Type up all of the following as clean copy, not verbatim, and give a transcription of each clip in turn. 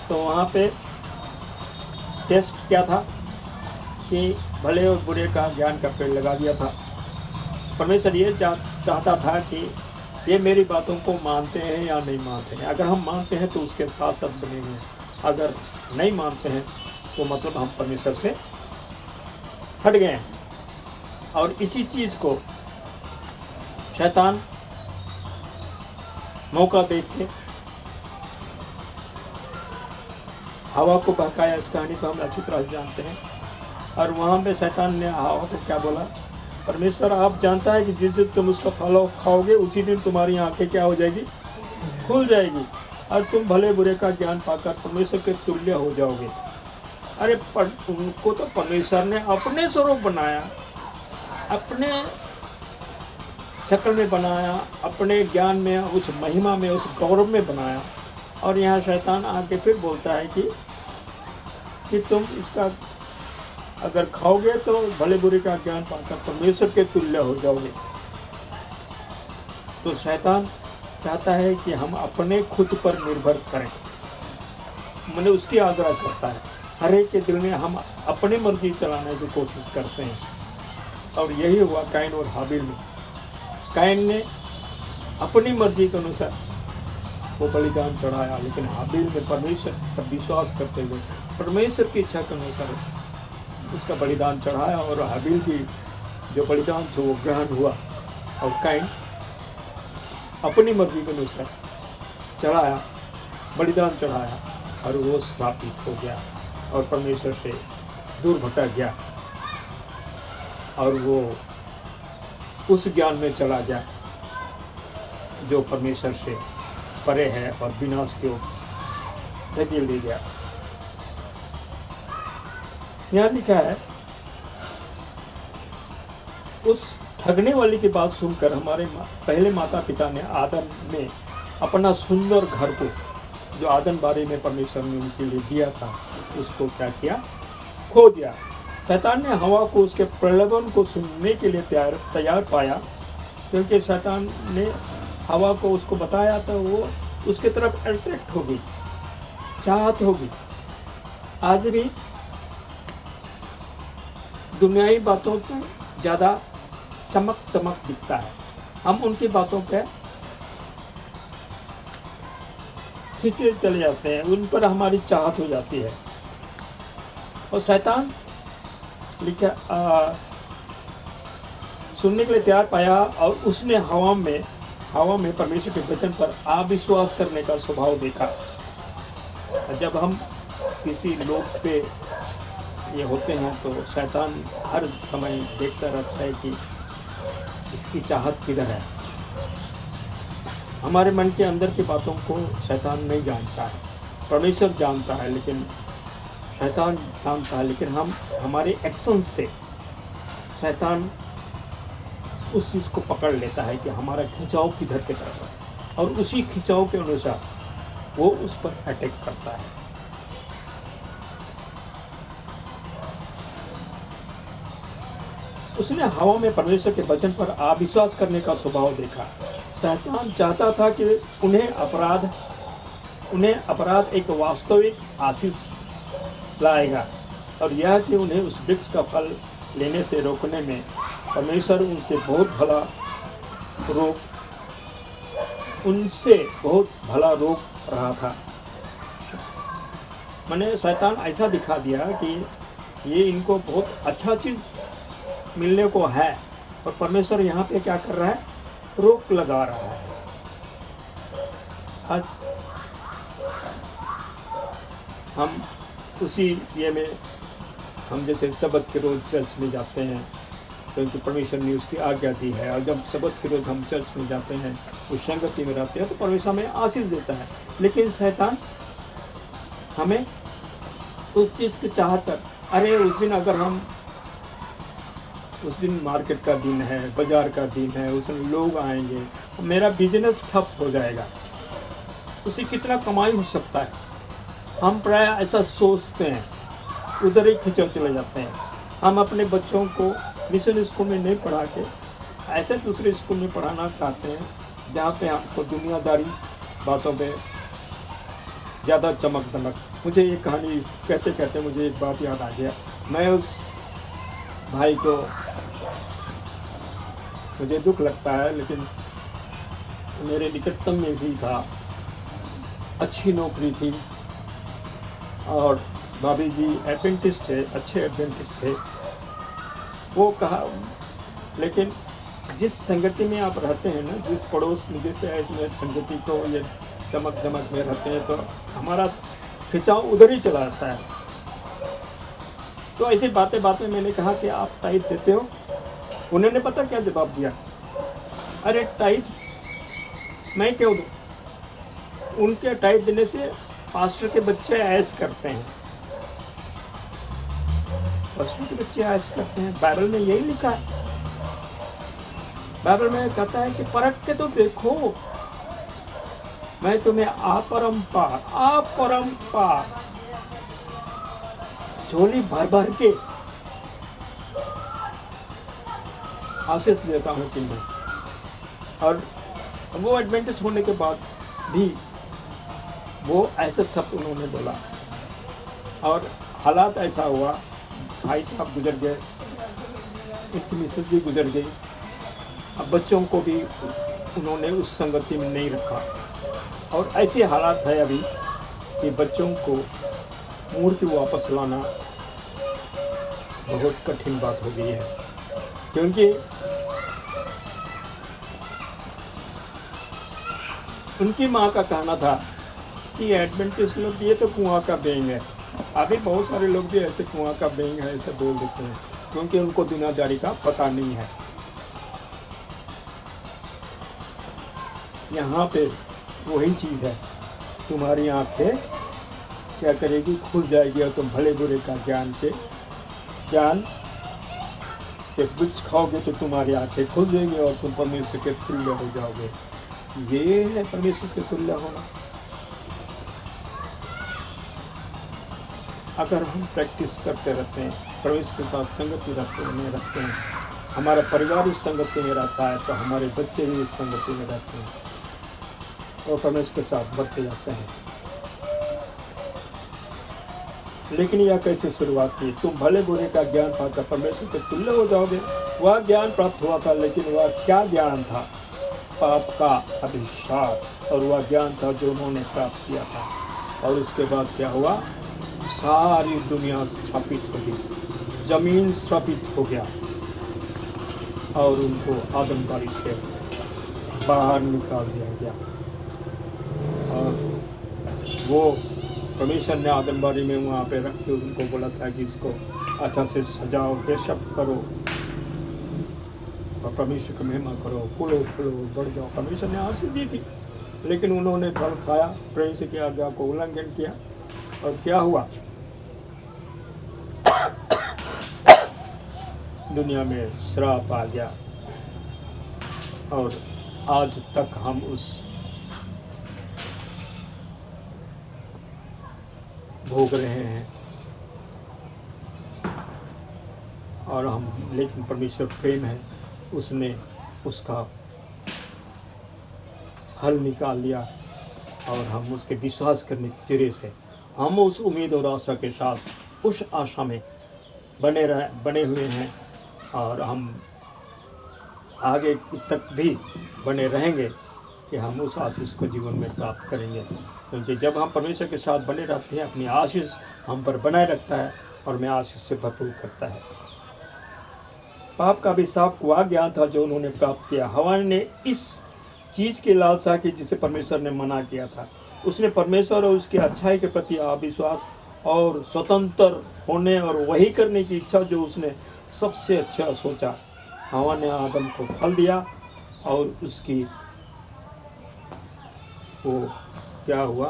तो वहाँ पे टेस्ट क्या था कि भले और बुरे का ज्ञान का पेड़ लगा दिया था। परमेश्वर ये चाहता था कि ये मेरी बातों को मानते हैं या नहीं मानते हैं। अगर हम मानते हैं तो उसके साथ साथ बने हुए हैं, अगर नहीं मानते हैं तो मतलब हम परमेश्वर से हट गए हैं। और इसी चीज़ को शैतान मौका देख के हवा को बहकाया। इस कहानी को हम अच्छी तरह से जानते हैं। और वहाँ पे शैतान ने हवा को क्या बोला, परमेश्वर आप जानता है कि जिस दिन तुम उसका फल खाओगे उसी दिन तुम्हारी आंखें क्या हो जाएगी, खुल जाएगी, और तुम भले बुरे का ज्ञान पाकर परमेश्वर के तुल्य हो जाओगे। अरे उनको तो परमेश्वर ने अपने स्वरूप बनाया, अपने शक्ल में बनाया, अपने ज्ञान में, उस महिमा में, उस गौरव में बनाया। और यहाँ शैतान आके फिर बोलता है कि तुम इसका अगर खाओगे तो भले बुरे का ज्ञान पाकर परमेश्वर के तुल्य हो जाओगे। तो शैतान चाहता है कि हम अपने खुद पर निर्भर करें, मैंने उसकी आग्रह करता है। हर एक के दिल में हम अपनी मर्जी चलाने की कोशिश करते हैं। और यही हुआ कैन और हाबिल में। कैन ने अपनी मर्जी के अनुसार वो बलिदान चढ़ाया, लेकिन हाबिल ने परमेश्वर पर विश्वास करते हुए परमेश्वर की इच्छा के अनुसार उसका बलिदान चढ़ाया। और हाबिल की जो बलिदान था वो ग्रहण हुआ, और कैन अपनी मर्जी के अनुसार चढ़ाया, बलिदान चढ़ाया, और वो श्रापित हो गया और परमेश्वर से दूर भटक गया। और वो उस ज्ञान में चला गया जो परमेश्वर से परे है और विनाश की ओर धकेल ले गया। यहाँ लिखा है, उस ठगने वाली की बात सुनकर हमारे पहले माता पिता ने आदम में अपना सुंदर घर को, जो आदम बारे में परमेश्वर ने उनके लिए दिया था, उसको क्या किया, खो दिया। शैतान ने हवा को उसके प्रलोभन को सुनने के लिए तैयार पाया, क्योंकि शैतान ने हवा को उसको बताया तो वो उसके तरफ अट्रैक्ट होगी, चाहत होगी। आज भी दुनियावी बातों पर ज़्यादा चमक दमक दिखता है, हम उनकी बातों पे खींचे चले जाते हैं, उन पर हमारी चाहत हो जाती है। और शैतान लिखा सुनने के लिए तैयार पाया, और उसने हवा में परमेश्वर के वचन पर अविश्वास करने का स्वभाव देखा। जब हम किसी लोग पे ये होते हैं तो शैतान हर समय देखता रहता है कि इसकी चाहत किधर है। हमारे मन के अंदर की बातों को शैतान नहीं जानता है, परमेश्वर जानता है, लेकिन शैतान जानता है। लेकिन हम हमारे एक्शन से शैतान उस चीज़ को पकड़ लेता है कि हमारा खिंचाव किधर की तरफ है, और उसी खिंचाव के अनुसार वो उस पर अटैक करता है। उसने हवा में परमेश्वर के वचन पर अविश्वास करने का स्वभाव देखा। शैतान चाहता था कि उन्हें अपराध एक वास्तविक आशीष लाएगा, और यह कि उन्हें उस वृक्ष का फल लेने से रोकने में परमेश्वर उनसे बहुत भला रोक रहा था। मैंने शैतान ऐसा दिखा दिया कि ये इनको बहुत अच्छा चीज़ मिलने को है, और परमेश्वर यहाँ पे क्या कर रहा है, रोक लगा रहा है। आज हम उसी ये में हम जैसे सबत के रोज़ चर्च में जाते हैं, क्योंकि परमेश्वर ने उसकी आज्ञा दी है, और जब सबत के रोज़ हम चर्च में जाते हैं, उस संगति में रहते हैं, तो परमेश्वर हमें आशीष देता है। लेकिन शैतान हमें उस चीज़ की चाहत कर, अरे उस दिन अगर हम, उस दिन मार्केट का दिन है, बाज़ार का दिन है, उसमें लोग आएंगे, मेरा बिजनेस ठप हो जाएगा, उसे कितना कमाई हो सकता है। हम प्राय ऐसा सोचते हैं, उधर ही खिंचे चले जाते हैं। हम अपने बच्चों को मिशन स्कूल में नहीं पढ़ा के ऐसे दूसरे स्कूल में पढ़ाना चाहते हैं, जहाँ पे हमको दुनियादारी बातों पे ज़्यादा चमक दमक। मुझे ये कहानी कहते कहते मुझे एक बात याद आ गया। मैं उस भाई को, मुझे दुख लगता है लेकिन मेरे निकटतम में ही था, अच्छी नौकरी थी और भाभी जी एडवेंटिस्ट थे, अच्छे एडवेंटिस्ट थे। वो कहा, लेकिन जिस संगति में आप रहते हैं ना, जिस पड़ोस में, जिस में संगति को ये चमक दमक में रहते हैं, तो हमारा खिंचाव उधर ही चला जाता है। तो ऐसी बातें बातें मैंने कहा कि आप टाइट देते हो। उन्होंने पता क्या जवाब दिया, अरे टाइट मैं क्यों दूँ, उनके टाइट देने से पास्टर के बच्चे ऐश करते हैं, पास्टर के बच्चे ऐश करते हैं। बाइबल में यही लिखा है। बाइबल में कहता है कि परख के तो देखो, मैं तुम्हें अपरंपार झोली भर भर के आशीष देता हूँ कि मैं। और वो एडवेंटिस्ट होने के बाद भी वो ऐसे शब्द उन्होंने बोला। और हालात ऐसा हुआ, भाई साहब गुजर गए, उनकी मिसेस भी गुजर गई। अब बच्चों को भी उन्होंने उस संगति में नहीं रखा। और ऐसे हालात है अभी कि बच्चों को मूर्ति वापस लाना बहुत कठिन बात हो गई है, क्योंकि उनकी माँ का कहना था कि एडवेंटिस्ट लोग ये तो कुआं का बेंग है। अभी बहुत सारे लोग भी ऐसे कुआं का बेंग है ऐसे बोल देते हैं, क्योंकि उनको दुनियादारी का पता नहीं है। यहाँ पे वही चीज़ है, तुम्हारी आंखें क्या करेगी, खुल जाएगी और तुम भले बुरे का ज्ञान के वृक्ष खाओगे तो तुम्हारी आंखें खुल जाएंगी और तुम परमेश्वर के तुल्य हो जाओगे। ये है परमेश्वर के तुल्य होना। अगर हम प्रैक्टिस करते रहते हैं, परमेश्वर के साथ संगति रखते हैं, हमारा परिवार उस संगति में रहता है, तो हमारे बच्चे भी उस संगति में रहते हैं और परमेश्वर के साथ बढ़ते जाते हैं। लेकिन यह कैसे शुरुआत की, तुम भले बुरे का ज्ञान पाकर परमेश्वर के तुल्य हो जाओगे। वह ज्ञान प्राप्त हुआ था, लेकिन वह क्या ज्ञान था, पाप का अभिशाप। और वह ज्ञान था जो उन्होंने प्राप्त किया था। और उसके बाद क्या हुआ, सारी दुनिया स्थापित हो गई, जमीन स्थापित हो गया और उनको आदमबारी से बाहर निकाल दिया गया। और वो परमेश्वर ने आदमबारी में वहाँ पे रख के उनको बोला था कि इसको अच्छा से सजाओ, बेशक करो और परमेश्वर की महिमा करो, फूलो फूलो बढ़ जाओ। परमेश्वर ने आशीष दी थी, लेकिन उन्होंने फल खाया, परमेश्वर की आज्ञा को उल्लंघन किया और क्या हुआ, दुनिया में श्राप आ गया। और आज तक हम उस भोग रहे हैं। और हम, लेकिन परमेश्वर प्रेम है, उसने उसका हल निकाल दिया और हम उसके विश्वास करने के जरिए से हम उस उम्मीद और आशा के साथ उस आशा में बने हुए हैं और हम आगे तक भी बने रहेंगे कि हम उस आशीष को जीवन में प्राप्त करेंगे। क्योंकि जब हम परमेश्वर के साथ बने रहते हैं, अपनी आशीष हम पर बनाए रखता है और हमें आशीष से भरपूर करता है। पाप का अभिशाप वह ज्ञान था जो उन्होंने प्राप्त किया। हवा ने इस चीज़ की लालसा की जिसे परमेश्वर ने मना किया था। उसने परमेश्वर और उसकी अच्छाई के प्रति अविश्वास और स्वतंत्र होने और वही करने की इच्छा जो उसने सबसे अच्छा सोचा। हवा ने आदम को फल दिया और उसकी वो क्या हुआ,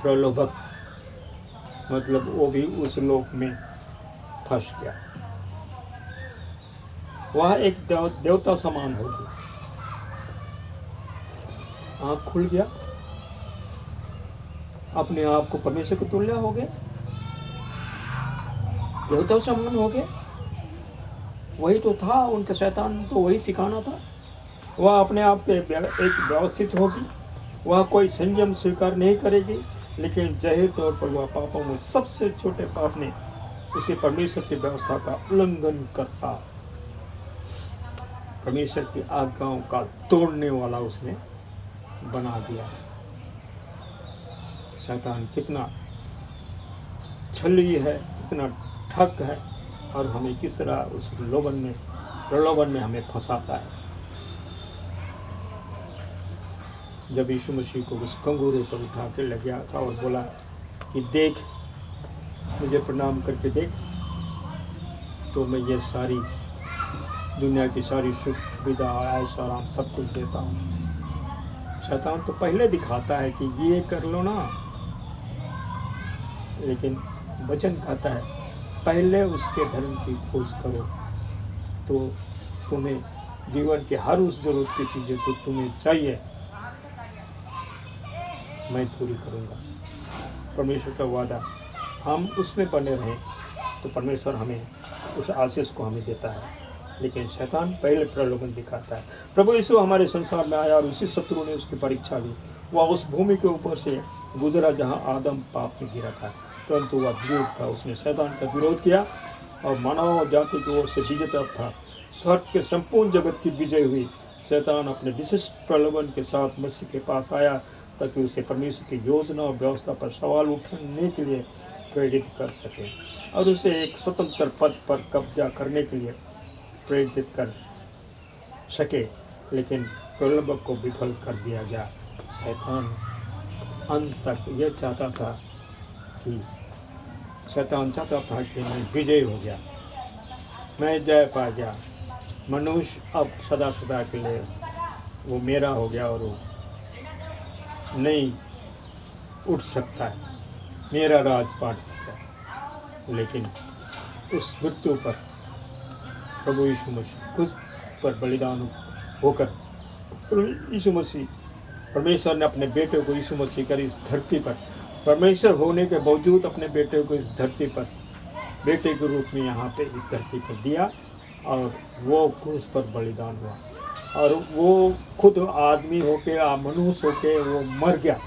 प्रलोभक, मतलब वो भी उस लोक में फंस गया। वह एक देवता समान हो गया, आँख खुल गया, अपने आप को परमेश्वर को तुल्य हो गए, देवता समान हो गए। वही तो था उनका, शैतान तो वही सिखाना था। वह अपने आप के एक व्यवस्थित होगी, वह कोई संयम स्वीकार नहीं करेगी, लेकिन जाहिर तौर पर वह पापों में सबसे छोटे पाप ने उसे परमेश्वर की व्यवस्था का उल्लंघन करता, परमेश्वर की आज्ञाओं का तोड़ने वाला उसने बना दिया। शैतान कितना छली है, कितना ठग है, और हमें किस तरह उस प्रलोभन में हमें फंसाता है। जब यीशु मसीह को उस कंगूरे पर उठा के ले गया था और बोला कि देख, मुझे प्रणाम करके देख, तो मैं ये सारी दुनिया की सारी सुख सुविधा ऐश आराम सब कुछ देता हूँ। शैतान तो पहले दिखाता है कि ये कर लो ना, लेकिन वचन कहता है पहले उसके धर्म की खोज करो तो तुम्हें जीवन के हर उस जरूरत की चीज़ें तो तुम्हें चाहिए मैं पूरी करूँगा। परमेश्वर का वादा, हम उसमें बने रहें तो परमेश्वर हमें उस आशीष को हमें देता है, लेकिन शैतान पहले प्रलोभन दिखाता है। प्रभु यीशु हमारे संसार में आया और उसी शत्रु ने उसकी परीक्षा ली। वह उस भूमि के ऊपर से गुजरा जहाँ आदम पाप में गिरा था, परंतु वह विरोध था, उसने शैतान का विरोध किया और मानव जाति की ओर से विजेता था। स्वर्ग के संपूर्ण जगत की विजय हुई। शैतान अपने विशिष्ट प्रलोभन के साथ मसीह के पास आया ताकि उसे परमेश्वर की योजना और व्यवस्था पर सवाल उठाने के लिए प्रेरित कर सके और उसे एक स्वतंत्र पद पर कब्जा करने के लिए प्रेरित कर सके, लेकिन प्रलोभन को विफल कर दिया गया। शैतान अंत तक यह चाहता था कि मैं विजय हो गया, मैं जय पा गया, मनुष्य अब सदा सदा के लिए वो मेरा हो गया और वो नहीं उठ सकता है, मेरा राजपाट हो गया। लेकिन उस मृत्यु पर प्रभु यीशु मसीह उस पर बलिदान होकर यीशु मसीह परमेश्वर ने अपने बेटे को यीशु मसीह कर इस धरती पर, परमेश्वर होने के बावजूद अपने बेटे को इस धरती पर बेटे के रूप में यहाँ पे इस धरती पर दिया और वो क्रूस पर बलिदान हुआ और वो खुद आदमी होके मनुष्य होके वो मर गया।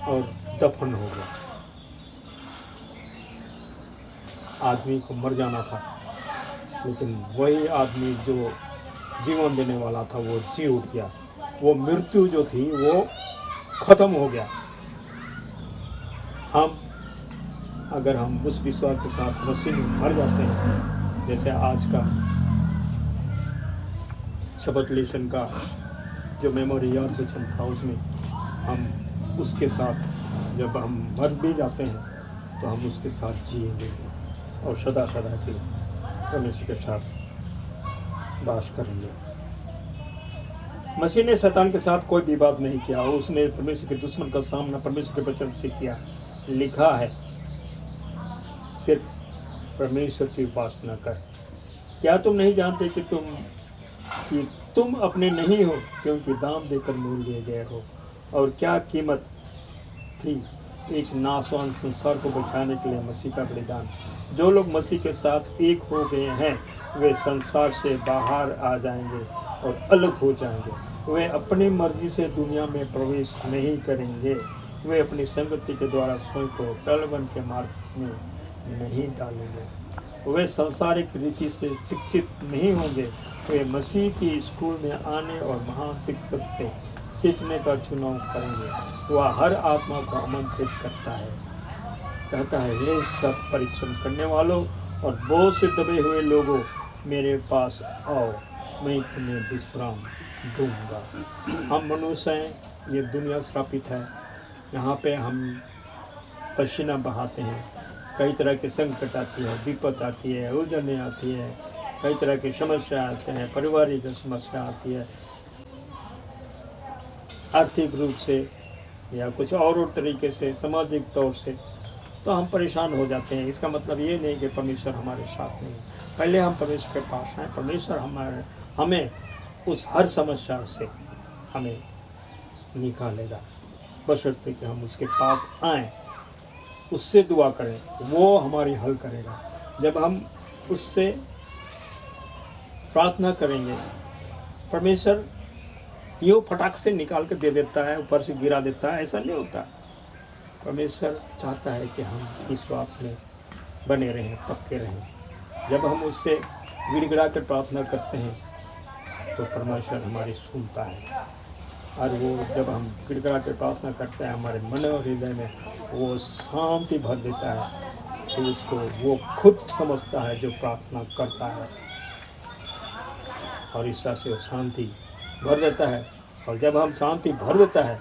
और दफन हो गया। आदमी को मर जाना था, लेकिन वही आदमी जो जीवन देने वाला था वो जी उठ गया। वो मृत्यु जो थी वो खत्म हो गया। अगर हम उस विश्वास के साथ मसीह में मर जाते हैं, जैसे आज का शपथ लेसन का जो मेमोरी याद वचन था, उसमें हम उसके साथ जब हम मर भी जाते हैं तो हम उसके साथ जिएंगे और सदा सदा के परमेश्वर के साथ वास करेंगे। मसीह ने शैतान के साथ कोई विवाद नहीं किया, उसने परमेश्वर के दुश्मन का सामना परमेश्वर के वचन से किया। लिखा है, सिर्फ परमेश्वर की उपासना कर। क्या तुम नहीं जानते कि तुम अपने नहीं हो, क्योंकि दाम देकर मोल लिए गए हो। और क्या कीमत थी एक नाशवान संसार को बचाने के लिए मसीह का बलिदान। जो लोग मसीह के साथ एक हो गए हैं वे संसार से बाहर आ जाएंगे और अलग हो जाएंगे। वे अपनी मर्जी से दुनिया में प्रवेश नहीं करेंगे। वे अपनी संगति के द्वारा स्वयं को प्रलोभन के मार्ग में नहीं डालेंगे। वे सांसारिक रीति से शिक्षित नहीं होंगे। वे मसीह की स्कूल में आने और महान शिक्षक से सीखने का चुनाव करेंगे। वह हर आत्मा को आमंत्रित करता है, कहता है, हे सब परिश्रम करने वालों और बोझ से दबे हुए लोगों, मेरे पास आओ, मैं तुम्हें विश्राम दूंगा। हम मनुष्य हैं, ये दुनिया श्रापित है। यहाँ पे हम पसीना बहाते हैं, कई तरह के संकट आती है, विपत आती है, उलझने आती है, कई तरह की समस्या आते हैं, पारिवारिक समस्या आती है, आर्थिक रूप से या कुछ और तरीके से, सामाजिक तौर से, तो हम परेशान हो जाते हैं। इसका मतलब ये नहीं कि परमेश्वर हमारे साथ नहीं। पहले हम परमेश्वर के पास हैं, परमेश्वर हमें उस हर समस्या से हमें निकालेगा, बशर्ते कि हम उसके पास आएँ, उससे दुआ करें, वो हमारी हल करेगा। जब हम उससे प्रार्थना करेंगे, परमेश्वर यूँ फटाक से निकाल के दे देता है, ऊपर से गिरा देता है, ऐसा नहीं होता। परमेश्वर चाहता है कि हम विश्वास में बने रहें, पक्के रहें। जब हम उससे गिड़गिड़ा कर प्रार्थना करते हैं तो परमेश्वर हमारी सुनता है, और वो जब हम गिड़गिड़ा कर प्रार्थना करते हैं हमारे मन और हृदय में वो शांति भर देता है। तो उसको वो खुद समझता है जो प्रार्थना करता है, और इस तरह से वो शांति भर देता है। और जब हम शांति भर देता है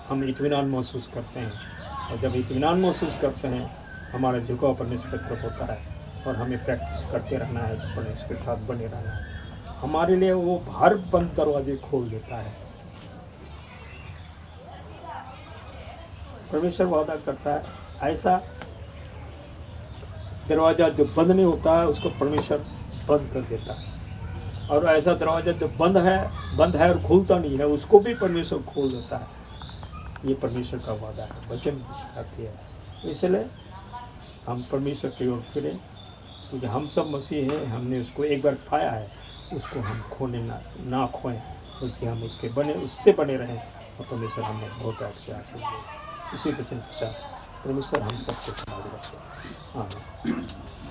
हम इत्मीनान महसूस करते हैं, और जब इत्मीनान महसूस करते हैं हमारा झुकाव परमेश्वर की तरफ होता है, और हमें प्रैक्टिस करते रहना है, परमेश्वर के साथ बने रहना है। हमारे लिए वो हर बंद दरवाजे खोल देता है। परमेश्वर वादा करता है ऐसा दरवाज़ा जो बंद नहीं होता है उसको परमेश्वर बंद कर देता है, और ऐसा दरवाज़ा जो बंद है और खुलता नहीं है उसको भी परमेश्वर खोल देता है। ये परमेश्वर का वादा है, वचन सिखाती है। इसलिए हम परमेश्वर की ओर फिरें, क्योंकि हम सब मसीह हैं, हमने उसको एक बार पाया है, उसको हम खोने ना खोएं, क्योंकि हम उससे बने रहें, और परमेश्वर हमें बहुत अच्छे आशीष दें। इसी वचन के साथ परमेश्वर हम सबको समाज रखें। आमीन।